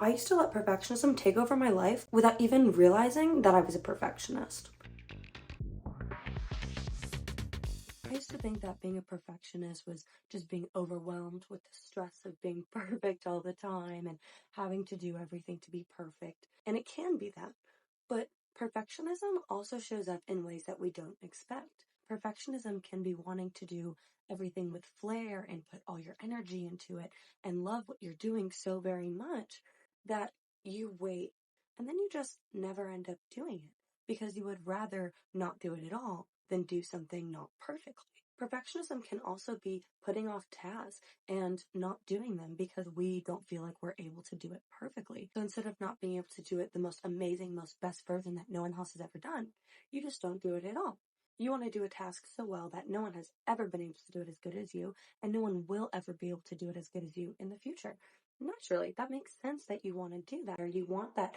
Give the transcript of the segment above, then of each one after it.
I used to let perfectionism take over my life without even realizing that I was a perfectionist. I used to think that being a perfectionist was just being overwhelmed with the stress of being perfect all the time and having to do everything to be perfect. And it can be that. But perfectionism also shows up in ways that we don't expect. Perfectionism can be wanting to do everything with flair and put all your energy into it and love what you're doing so very much that you wait and then you just never end up doing it because you would rather not do it at all than do something not perfectly. Perfectionism can also be putting off tasks and not doing them because we don't feel like we're able to do it perfectly. So instead of not being able to do it the most amazing, most best version that no one else has ever done, you just don't do it at all. You want to do a task so well that no one has ever been able to do it as good as you, and no one will ever be able to do it as good as you in the future. Naturally, that makes sense that you want to do that, or you want that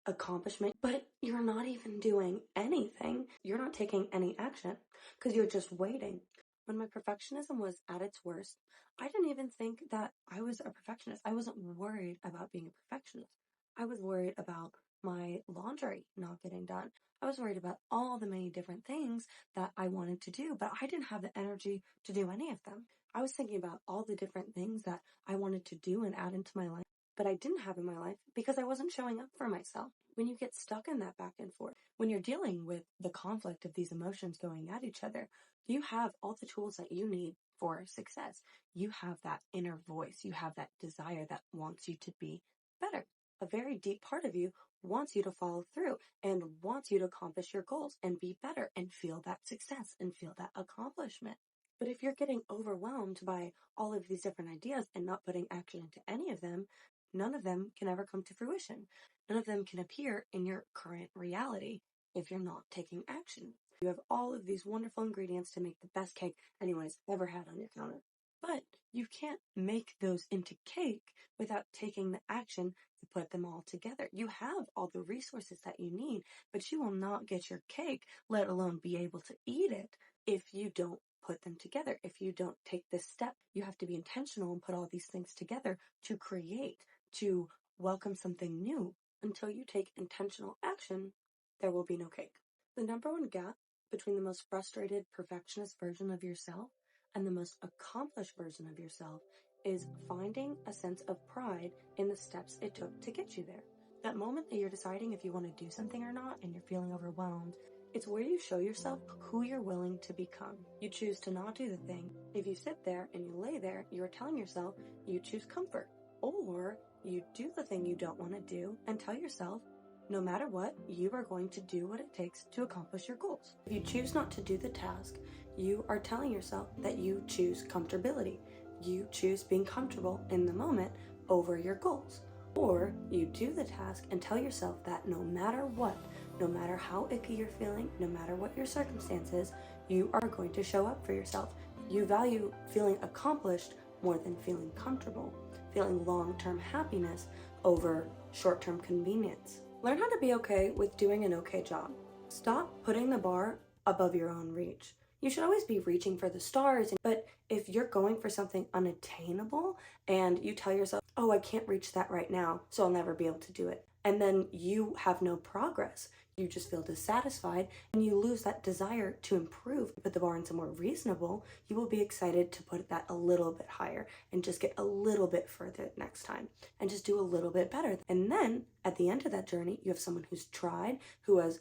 accomplishment, but you're not even doing anything. You're not taking any action because you're just waiting. When my perfectionism was at its worst, I didn't even think that I was a perfectionist. I wasn't worried about being a perfectionist. I was worried about my laundry not getting done. I was worried about all the many different things that I wanted to do, but I didn't have the energy to do any of them. I was thinking about all the different things that I wanted to do and add into my life, but I didn't have in my life because I wasn't showing up for myself. When you get stuck in that back and forth, when you're dealing with the conflict of these emotions going at each other, you have all the tools that you need for success. You have that inner voice. You have that desire that wants you to be better. A very deep part of you wants you to follow through and wants you to accomplish your goals and be better and feel that success and feel that accomplishment. But if you're getting overwhelmed by all of these different ideas and not putting action into any of them, none of them can ever come to fruition. None of them can appear in your current reality if you're not taking action. You have all of these wonderful ingredients to make the best cake anyone's ever had on your counter. But you can't make those into cake without taking the action to put them all together. You have all the resources that you need, but you will not get your cake, let alone be able to eat it, if you don't put them together. If you don't take this step, you have to be intentional and put all these things together to create, to welcome something new. Until you take intentional action, there will be no cake. The number one gap between the most frustrated perfectionist version of yourself and the most accomplished version of yourself is finding a sense of pride in the steps it took to get you there. That moment that you're deciding if you want to do something or not and you're feeling overwhelmed, it's where you show yourself who you're willing to become. You choose to not do the thing. If you sit there and you lay there, you're telling yourself you choose comfort. Or you do the thing you don't want to do and tell yourself, no matter what, you are going to do what it takes to accomplish your goals. If you choose not to do the task, you are telling yourself that you choose comfortability. You choose being comfortable in the moment over your goals. Or you do the task and tell yourself that no matter what, no matter how icky you're feeling, no matter what your circumstances, you are going to show up for yourself. You value feeling accomplished more than feeling comfortable, feeling long-term happiness over short-term convenience. Learn how to be okay with doing an okay job. Stop putting the bar above your own reach. You should always be reaching for the stars, but if you're going for something unattainable and you tell yourself, oh, I can't reach that right now, so I'll never be able to do it, and then you have no progress, you just feel dissatisfied and you lose that desire to improve, put the bar in somewhere reasonable, you will be excited to put that a little bit higher and just get a little bit further next time and just do a little bit better. And then at the end of that journey, you have someone who's tried, who has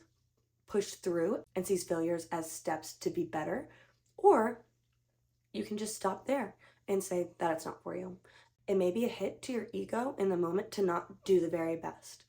pushed through and sees failures as steps to be better, or you can just stop there and say that it's not for you. It may be a hit to your ego in the moment to not do the very best,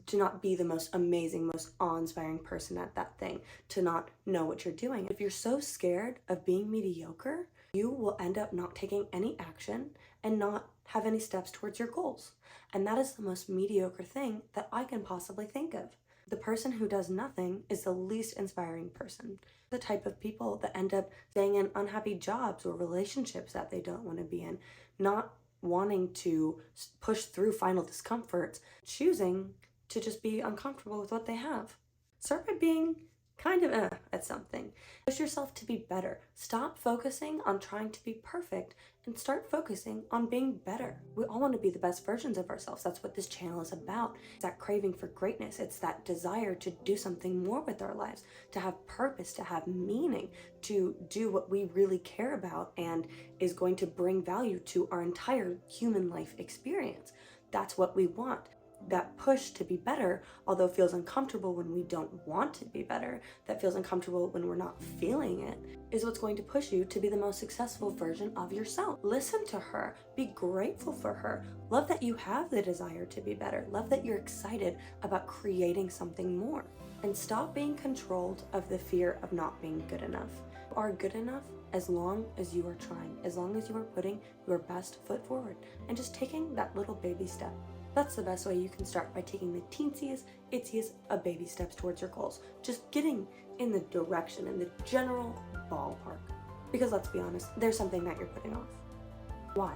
to not be the most amazing, most awe-inspiring person at that thing, to not know what you're doing. If you're so scared of being mediocre, you will end up not taking any action and not have any steps towards your goals. And that is the most mediocre thing that I can possibly think of. The person who does nothing is the least inspiring person. The type of people that end up staying in unhappy jobs or relationships that they don't want to be in, not wanting to push through final discomforts, choosing to just be uncomfortable with what they have. Start by being kind of at something. Push yourself to be better. Stop focusing on trying to be perfect and start focusing on being better. We all want to be the best versions of ourselves. That's what this channel is about. It's that craving for greatness. It's that desire to do something more with our lives, to have purpose, to have meaning, to do what we really care about and is going to bring value to our entire human life experience. That's what we want. That push to be better, although it feels uncomfortable when we don't want to be better, that feels uncomfortable when we're not feeling it, is what's going to push you to be the most successful version of yourself. Listen to her, be grateful for her, love that you have the desire to be better, love that you're excited about creating something more, and stop being controlled of the fear of not being good enough. You are good enough as long as you are trying, as long as you are putting your best foot forward and just taking that little baby step. That's the best way you can start, by taking the teensiest, itziest of baby steps towards your goals. Just getting in the direction, in the general ballpark. Because let's be honest, there's something that you're putting off. Why?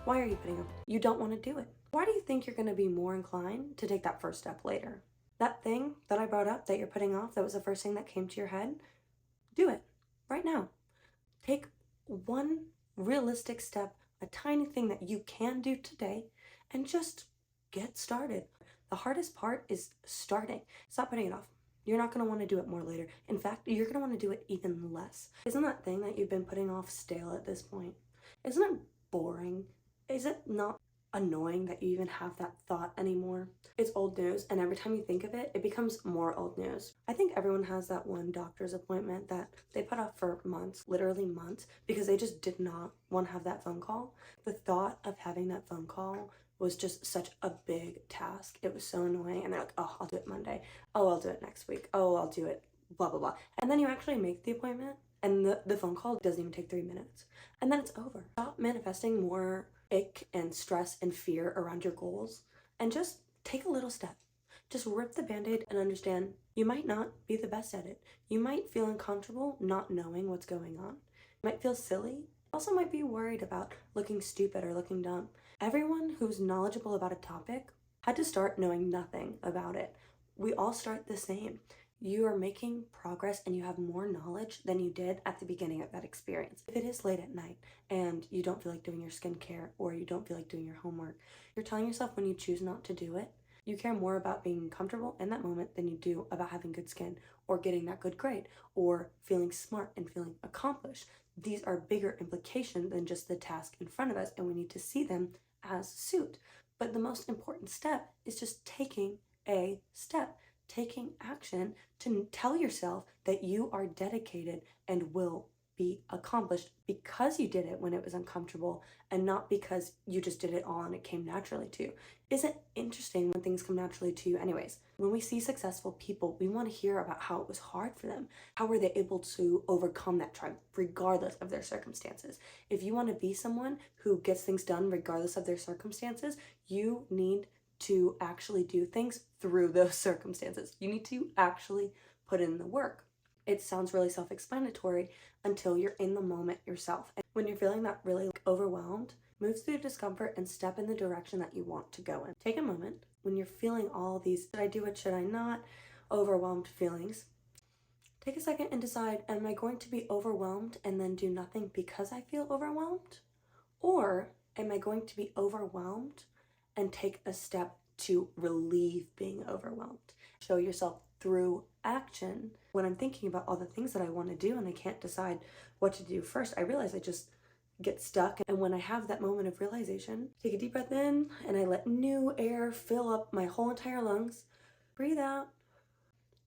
Why are you putting off? You don't want to do it. Why do you think you're going to be more inclined to take that first step later? That thing that I brought up that you're putting off, that was the first thing that came to your head, do it right now. Take one realistic step, a tiny thing that you can do today, and just get started. The hardest part is starting. Stop putting it off. You're not going to want to do it more later. In fact, you're going to want to do it even less. Isn't that thing that you've been putting off stale at this point? Isn't it boring? Is it not annoying that you even have that thought anymore? It's old news, and every time you think of it, it becomes more old news. I think everyone has that one doctor's appointment that they put off for months, literally months, because they just did not want to have that phone call. The thought of having that phone call was just such a big task. It was so annoying, and they're like, oh, I'll do it Monday. Oh, I'll do it next week. Oh, I'll do it, blah, blah, blah. And then you actually make the appointment, and the phone call doesn't even take 3 minutes. And then it's over. Stop manifesting more ick and stress and fear around your goals, and just take a little step. Just rip the band-aid and understand you might not be the best at it. You might feel uncomfortable not knowing what's going on. You might feel silly. You also might be worried about looking stupid or looking dumb. Everyone who's knowledgeable about a topic had to start knowing nothing about it. We all start the same. You are making progress and you have more knowledge than you did at the beginning of that experience. If it is late at night and you don't feel like doing your skincare or you don't feel like doing your homework, you're telling yourself when you choose not to do it, you care more about being comfortable in that moment than you do about having good skin or getting that good grade or feeling smart and feeling accomplished. These are bigger implications than just the task in front of us, and we need to see them as suit. But the most important step is just taking a step, taking action to tell yourself that you are dedicated and will be accomplished because you did it when it was uncomfortable and not because you just did it all and it came naturally to you. Isn't it interesting when things come naturally to you anyways? When we see successful people, we want to hear about how it was hard for them. How were they able to overcome that tribe regardless of their circumstances? If you want to be someone who gets things done regardless of their circumstances, you need to actually do things through those circumstances. You need to actually put in the work. It sounds really self-explanatory until you're in the moment yourself. And when you're feeling that really overwhelmed, move through discomfort and step in the direction that you want to go in. Take a moment when you're feeling all these, should I do it, should I not, overwhelmed feelings. Take a second and decide, am I going to be overwhelmed and then do nothing because I feel overwhelmed? Or am I going to be overwhelmed and take a step to relieve being overwhelmed? Show yourself through action. When I'm thinking about all the things that I want to do and I can't decide what to do first, I realize I just get stuck. And when I have that moment of realization, take a deep breath in and I let new air fill up my whole entire lungs. Breathe out.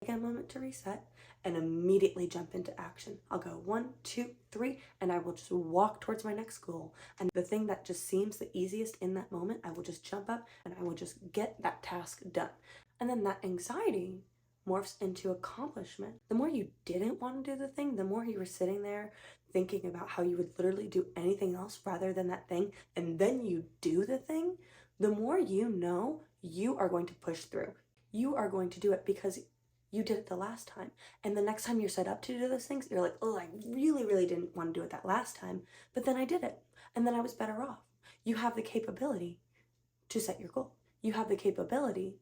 Take a moment to reset and immediately jump into action. I'll go 1, 2, 3, and I will just walk towards my next goal. And the thing that just seems the easiest in that moment, I will just jump up and I will just get that task done. And then that anxiety morphs into accomplishment. The more you didn't want to do the thing, the more you were sitting there thinking about how you would literally do anything else rather than that thing, and then you do the thing, the more you know you are going to push through. You are going to do it because you did it the last time. And the next time you're set up to do those things, you're like, oh, I really, really didn't want to do it that last time, but then I did it, and then I was better off. You have the capability to set your goal. You have the capability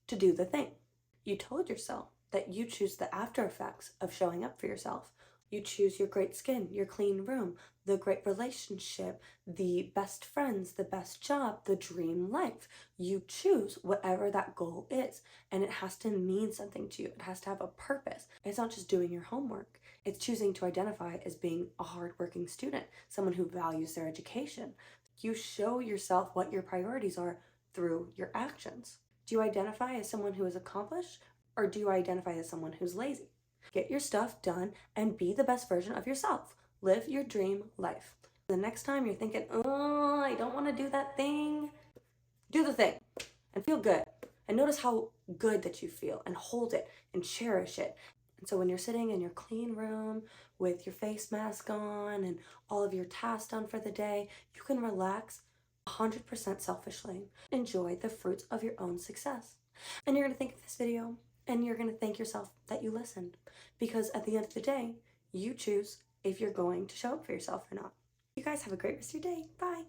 to do the thing. You told yourself that you choose the after effects of showing up for yourself. You choose your great skin, your clean room, the great relationship, the best friends, the best job, the dream life. You choose whatever that goal is, and it has to mean something to you. It has to have a purpose. It's not just doing your homework. It's choosing to identify as being a hardworking student, someone who values their education. You show yourself what your priorities are through your actions. Do you identify as someone who is accomplished, or do you identify as someone who's lazy? Get your stuff done and be the best version of yourself. Live your dream life. The next time you're thinking, oh, I don't want to do that thing, do the thing and feel good. And notice how good that you feel, and hold it and cherish it. And so when you're sitting in your clean room with your face mask on and all of your tasks done for the day, you can relax 100% selfishly. Enjoy the fruits of your own success. And you're going to think of this video and you're going to thank yourself that you listened. Because at the end of the day, you choose if you're going to show up for yourself or not. You guys have a great rest of your day. Bye.